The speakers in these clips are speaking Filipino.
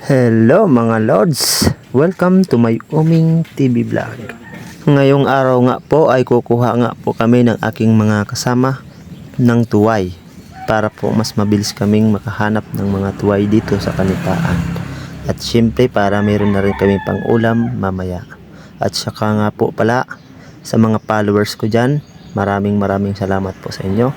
Hello mga Lords! Welcome to my Uming TV Vlog. Ngayong araw nga po ay kukuha nga po kami ng aking mga kasama ng tuway para po mas mabilis kaming makahanap ng mga tuway dito sa kanipaan. At syempre para meron na rin kami pang ulam mamaya. At saka nga po pala sa mga followers ko dyan, maraming salamat po sa inyo.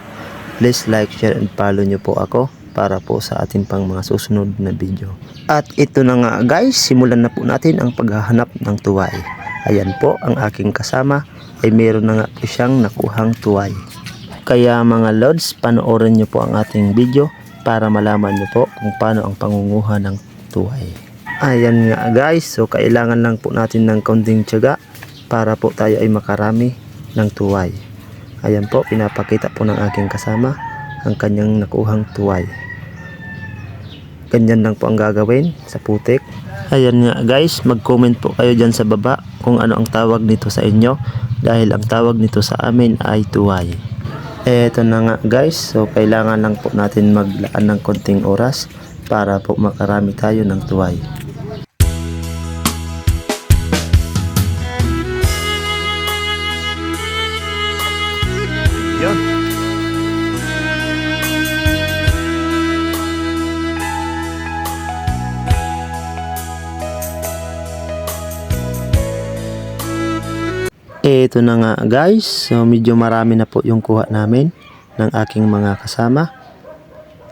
Please like, share, and follow nyo po ako para po sa ating pang mga susunod na video. At ito na nga guys, simulan na po natin ang paghahanap ng tuway. Ayan po, ang aking kasama ay meron na nga po siyang nakuhang tuway. Kaya mga Lods, panoorin nyo po ang ating video para malaman nyo po kung paano ang pangunguha ng tuway. Ayan nga guys, so kailangan lang po natin ng kaunting tiyaga para po tayo ay makarami ng tuway. Ayan po, pinapakita po ng aking kasama ang kanyang nakuhang tuway. Ganyan lang po ang gagawin sa putik. Ayan nga guys, mag-comment po kayo dyan sa baba kung ano ang tawag nito sa inyo, dahil ang tawag nito sa amin ay tuway. Eto na nga guys, so kailangan lang po natin maglaan ng konting oras para po makarami tayo ng tuway. Yun. Ito na nga guys, so medyo marami na po yung kuha namin ng aking mga kasama.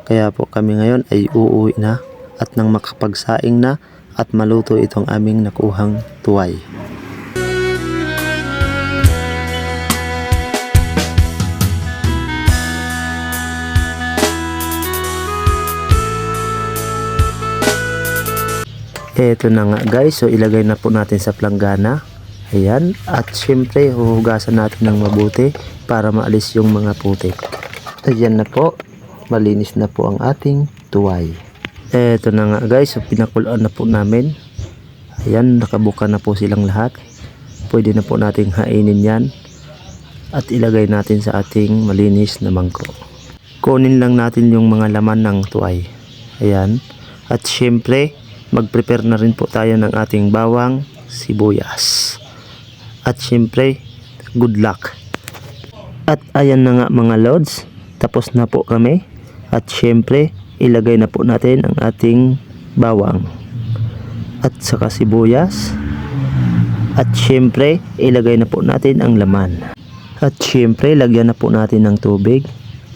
Kaya po kami ngayon ay uuwi na at nang makapagsaing na at maluto itong aming nakuhang tuway. Ito na nga guys, so ilagay na po natin sa planggana. Ayan, at syempre huhugasan natin ng mabuti para maalis yung mga putik. Ayan na po, malinis na po ang ating tuway. Eto na nga guys, so pinakuluan na po namin. Ayan, nakabuka na po silang lahat. Pwede na po nating hainin yan at ilagay natin sa ating malinis na mangkok. Kunin lang natin yung mga laman ng tuway. Ayan, at syempre mag-prepare na rin po tayo ng ating bawang, sibuyas. At syempre, good luck. At ayan na nga mga Lods, tapos na po kami. At syempre, ilagay na po natin ang ating bawang. At saka sibuyas. At syempre, ilagay na po natin ang laman. At syempre, lagyan na po natin ng tubig.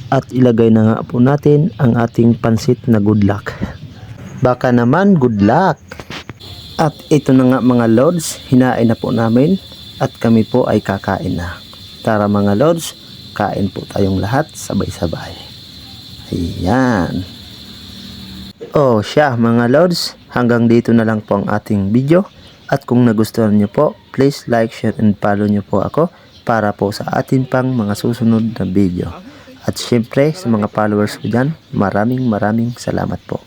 At ilagay na nga po natin ang ating pansit na good luck. Baka naman good luck. At ito na nga mga Lods, hinain na po namin. At kami po ay kakain na. Tara mga Lods, kain po tayong lahat sabay-sabay. Ayan. Oh siya mga Lods, hanggang dito na lang po ang ating video. At kung nagustuhan nyo po, please like, share, and follow nyo po ako para po sa atin pang mga susunod na video. At syempre sa mga followers ko dyan, maraming salamat po.